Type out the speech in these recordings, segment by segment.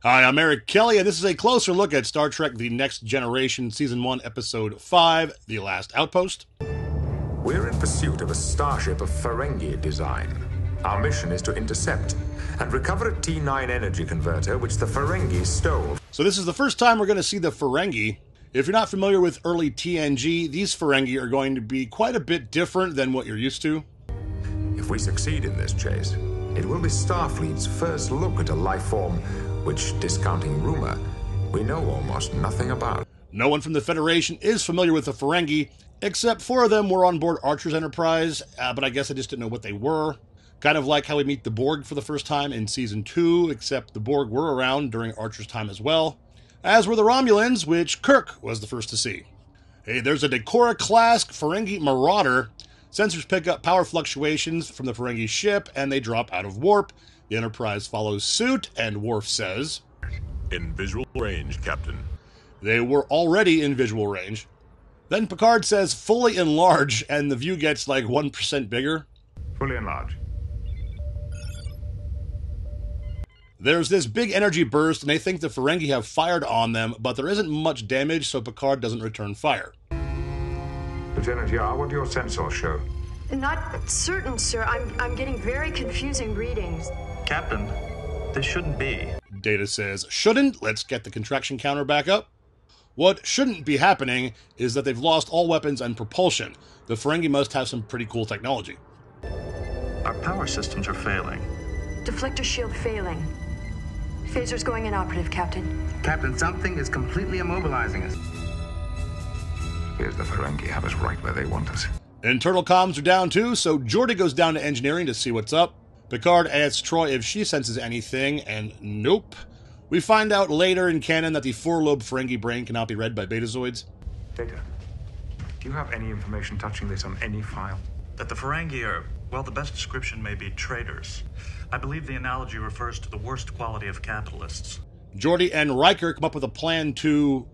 Hi, I'm Eric Kelly, and this is a closer look at Star Trek The Next Generation, Season 1, Episode 5, The Last Outpost. We're in pursuit of a starship of Ferengi design. Our mission is to intercept and recover a T9 energy converter which the Ferengi stole. So this is the first time we're going to see the Ferengi. If you're not familiar with early TNG, these Ferengi are going to be quite a bit different than what you're used to. If we succeed in this chase, it will be Starfleet's first look at a life form which, discounting rumor, we know almost nothing about. No one from the Federation is familiar with the Ferengi, except 4 of them were on board Archer's Enterprise, but I guess I just didn't know what they were. Kind of like how we meet the Borg for the first time in Season 2, except the Borg were around during Archer's time as well, as were the Romulans, which Kirk was the first to see. Hey, there's a Decora-class Ferengi Marauder. Sensors pick up power fluctuations from the Ferengi ship, and they drop out of warp. The Enterprise follows suit, and Worf says, "In visual range, Captain." They were already in visual range. Then Picard says, "fully enlarge," and the view gets like 1% bigger. Fully enlarge. There's this big energy burst, and they think the Ferengi have fired on them, but there isn't much damage, so Picard doesn't return fire. Lieutenant Yar, what do your sensors show? Not certain, sir. I'm getting very confusing readings. Captain, this shouldn't be. Data says, "Shouldn't? Let's get the contraction counter back up." What shouldn't be happening is that they've lost all weapons and propulsion. The Ferengi must have some pretty cool technology. Our power systems are failing. Deflector shield failing. Phasers going inoperative, Captain. Captain, something is completely immobilizing us. Here's the Ferengi have us right where they want us. Internal comms are down too, so Geordi goes down to engineering to see what's up. Picard asks Troy if she senses anything, and nope. We find out later in canon that the 4-lobe Ferengi brain cannot be read by Betazoids. Data, do you have any information touching this on any file? That the Ferengi are, well, the best description may be traitors. I believe the analogy refers to the worst quality of capitalists. Geordi and Riker come up with a plan to...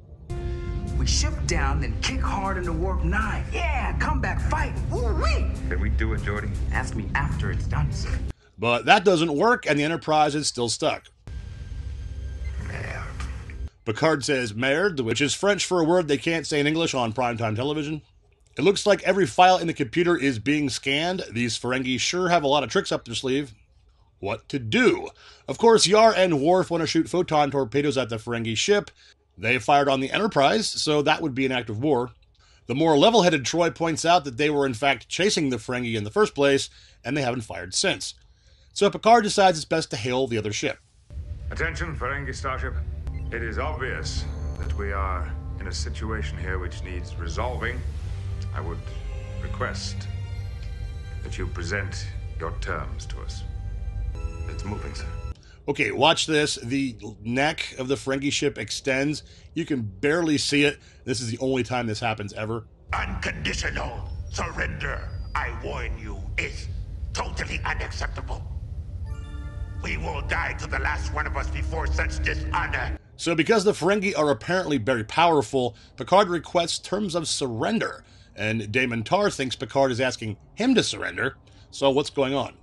We shift down, then kick hard into warp 9. Yeah, come back fighting. Woo-wee! Can we do it, Geordi? Ask me after it's done, sir. But that doesn't work, and the Enterprise is still stuck. Merde. Picard says merde, which is French for a word they can't say in English on primetime television. It looks like every file in the computer is being scanned. These Ferengi sure have a lot of tricks up their sleeve. What to do? Of course, Yar and Worf want to shoot photon torpedoes at the Ferengi ship. They fired on the Enterprise, so that would be an act of war. The more level-headed Troy points out that they were in fact chasing the Ferengi in the first place, and they haven't fired since. So Picard decides it's best to hail the other ship. Attention, Ferengi Starship. It is obvious that we are in a situation here which needs resolving. I would request that you present your terms to us. It's moving, sir. Okay, watch this. The neck of the Ferengi ship extends. You can barely see it. This is the only time this happens ever. Unconditional surrender, I warn you, is totally unacceptable. We will die to the last one of us before such dishonor. So because the Ferengi are apparently very powerful, Picard requests terms of surrender. And Damon Tarr thinks Picard is asking him to surrender. So what's going on?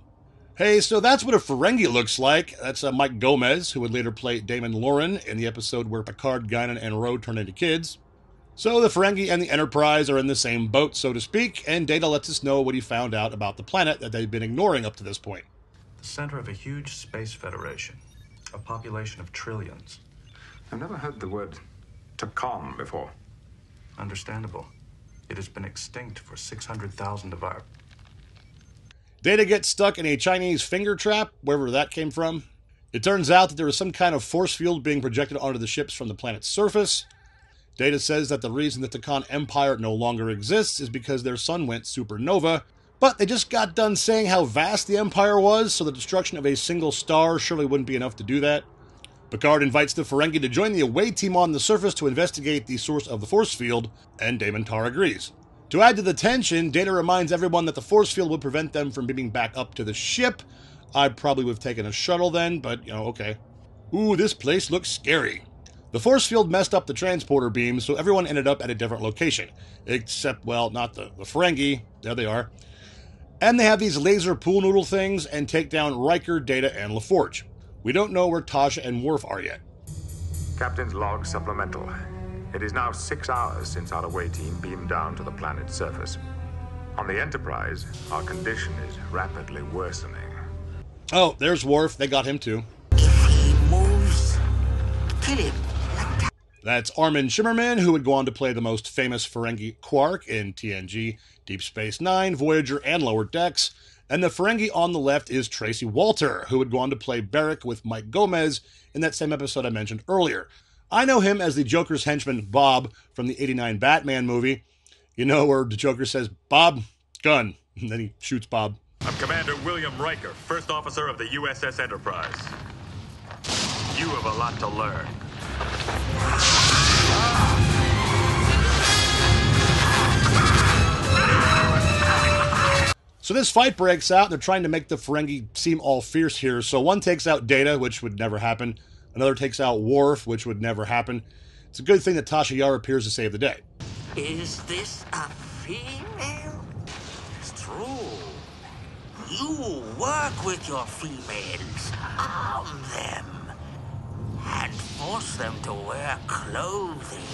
Hey, so that's what a Ferengi looks like. That's Mike Gomez, who would later play Damon Lauren in the episode where Picard, Guinan, and Ro turn into kids. So the Ferengi and the Enterprise are in the same boat, so to speak, and Data lets us know what he found out about the planet that they've been ignoring up to this point. The center of a huge space federation. A population of trillions. I've never heard the word Takan before. Understandable. It has been extinct for 600,000 of our... Data gets stuck in a Chinese finger trap, wherever that came from. It turns out that there is some kind of force field being projected onto the ships from the planet's surface. Data says that the reason the Takan Empire no longer exists is because their sun went supernova, but they just got done saying how vast the Empire was, so the destruction of a single star surely wouldn't be enough to do that. Picard invites the Ferengi to join the away team on the surface to investigate the source of the force field, and Damon Tarr agrees. To add to the tension, Data reminds everyone that the force field would prevent them from beaming back up to the ship. I probably would have taken a shuttle then, but, okay. Ooh, this place looks scary. The force field messed up the transporter beams, so everyone ended up at a different location. Except, well, not the Ferengi. There they are. And they have these laser pool noodle things and take down Riker, Data, and LaForge. We don't know where Tasha and Worf are yet. Captain's log supplemental. It is now 6 hours since our away team beamed down to the planet's surface. On the Enterprise, our condition is rapidly worsening. Oh, there's Worf. They got him too. If he moves, kill him. That's Armin Shimmerman, who would go on to play the most famous Ferengi Quark in TNG, Deep Space Nine, Voyager, and Lower Decks. And the Ferengi on the left is Tracy Walter, who would go on to play Barrick with Mike Gomez in that same episode I mentioned earlier. I know him as the Joker's henchman Bob from the '89 Batman movie. You know, where the Joker says, "Bob, gun," and then he shoots Bob. I'm Commander William Riker, First Officer of the USS Enterprise. You have a lot to learn. So this fight breaks out. They're trying to make the Ferengi seem all fierce here. So one takes out Data, which would never happen. Another takes out Worf, which would never happen. It's a good thing that Tasha Yar appears to save the day. Is this a female? It's true. You work with your females, arm them, and force them to wear clothing.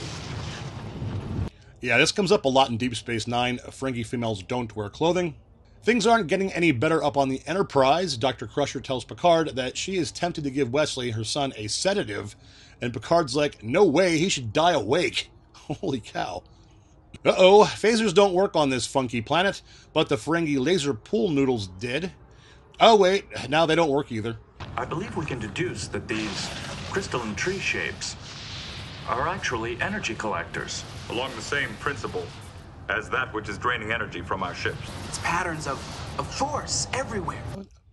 Yeah, this comes up a lot in Deep Space Nine. Ferengi females don't wear clothing. Things aren't getting any better up on the Enterprise. Dr. Crusher tells Picard that she is tempted to give Wesley, her son, a sedative, and Picard's like, no way, he should die awake. Holy cow. Uh-oh, phasers don't work on this funky planet, but the Ferengi laser pool noodles did. Oh wait, now they don't work either. I believe we can deduce that these crystalline tree shapes are actually energy collectors. Along the same principle as that which is draining energy from our ships. It's patterns of force everywhere.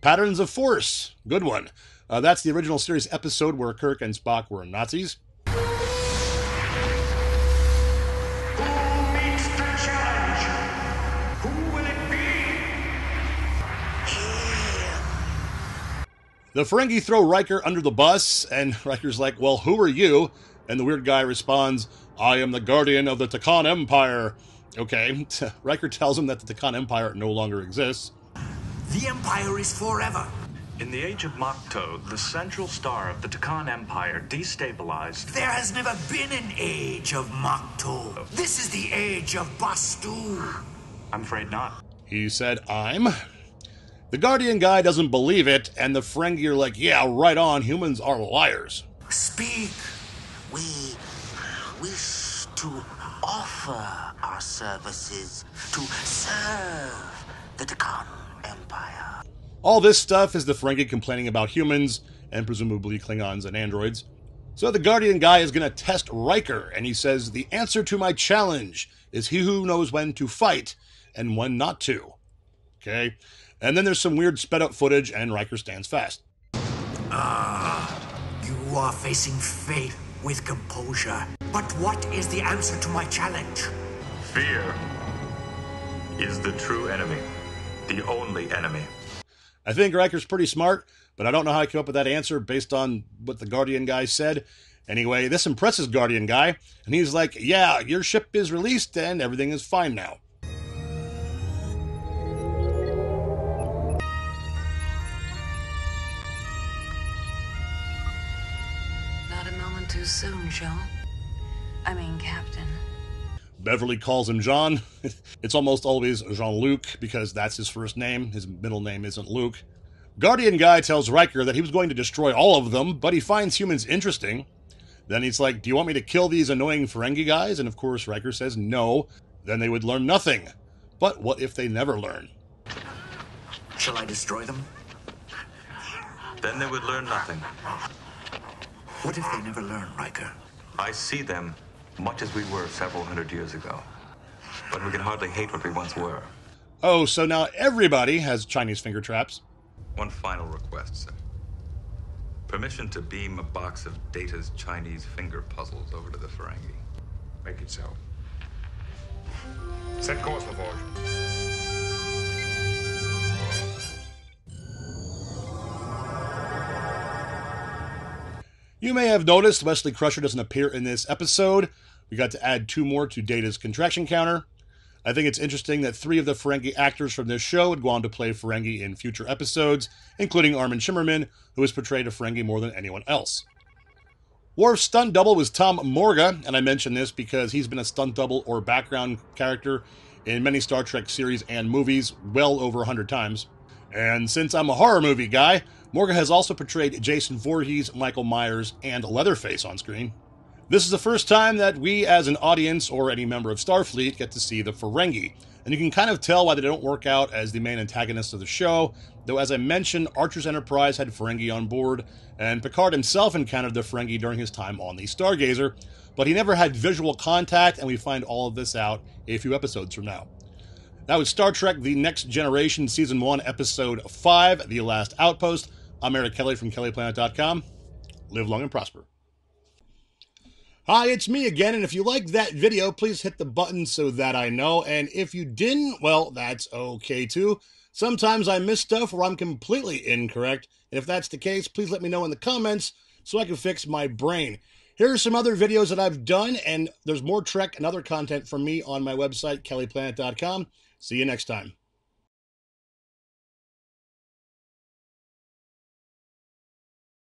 Patterns of Force. Good one. That's the original series episode where Kirk and Spock were Nazis. Who meets the challenge? Who will it be? The Ferengi throw Riker under the bus, and Riker's like, well, who are you? And the weird guy responds, I am the guardian of the Takan Empire. Okay, Riker tells him that the Takan Empire no longer exists. The Empire is forever. In the age of Mokto, the central star of the Takan Empire destabilized. There has never been an age of Mokto. This is the age of Bastu. I'm afraid not. He said, I'm. The Guardian guy doesn't believe it, and the Ferengi are like, yeah, right on, humans are liars. Speak. We wish to offer our services to serve the Takan Empire. All this stuff is the Ferengi complaining about humans, and presumably Klingons and androids. So the Guardian guy is going to test Riker, and he says, the answer to my challenge is he who knows when to fight and when not to. Okay? And then there's some weird sped-up footage, and Riker stands fast. You are facing fate with composure. But what is the answer to my challenge? Fear is the true enemy. The only enemy. I think Riker's pretty smart, but I don't know how he came up with that answer based on what the Guardian guy said. Anyway, this impresses Guardian guy, and he's like, yeah, your ship is released and everything is fine now. Not a moment too soon, Jean. I mean, Captain. Beverly calls him Jean. It's almost always Jean-Luc, because that's his first name. His middle name isn't Luke. Guardian guy tells Riker that he was going to destroy all of them, but he finds humans interesting. Then he's like, do you want me to kill these annoying Ferengi guys? And of course Riker says no. Then they would learn nothing. But what if they never learn? Shall I destroy them? Then they would learn nothing. What if they never learn, Riker? I see them much as we were several hundred years ago. But we can hardly hate what we once were. Oh, so now everybody has Chinese finger traps. One final request, sir. Permission to beam a box of Data's Chinese finger puzzles over to the Ferengi. Make it so. Set course for Forge. You may have noticed Wesley Crusher doesn't appear in this episode. We got to add 2 more to Data's contraction counter. I think it's interesting that 3 of the Ferengi actors from this show would go on to play Ferengi in future episodes, including Armin Shimmerman, who has portrayed a Ferengi more than anyone else. Worf's stunt double was Tom Morga, and I mention this because he's been a stunt double or background character in many Star Trek series and movies well over 100 times. And since I'm a horror movie guy, Morga has also portrayed Jason Voorhees, Michael Myers, and Leatherface on screen. This is the first time that we as an audience or any member of Starfleet get to see the Ferengi, and you can kind of tell why they don't work out as the main antagonists of the show, though as I mentioned, Archer's Enterprise had Ferengi on board, and Picard himself encountered the Ferengi during his time on the Stargazer, but he never had visual contact, and we find all of this out a few episodes from now. That was Star Trek The Next Generation Season 1, Episode 5, The Last Outpost. I'm Eric Kelly from kellyplanet.com. Live long and prosper. Hi, it's me again, and if you liked that video, please hit the button so that I know, and if you didn't, well, that's okay too. Sometimes I miss stuff or I'm completely incorrect, and if that's the case, please let me know in the comments so I can fix my brain. Here are some other videos that I've done, and there's more Trek and other content from me on my website, kellyplanet.com. See you next time.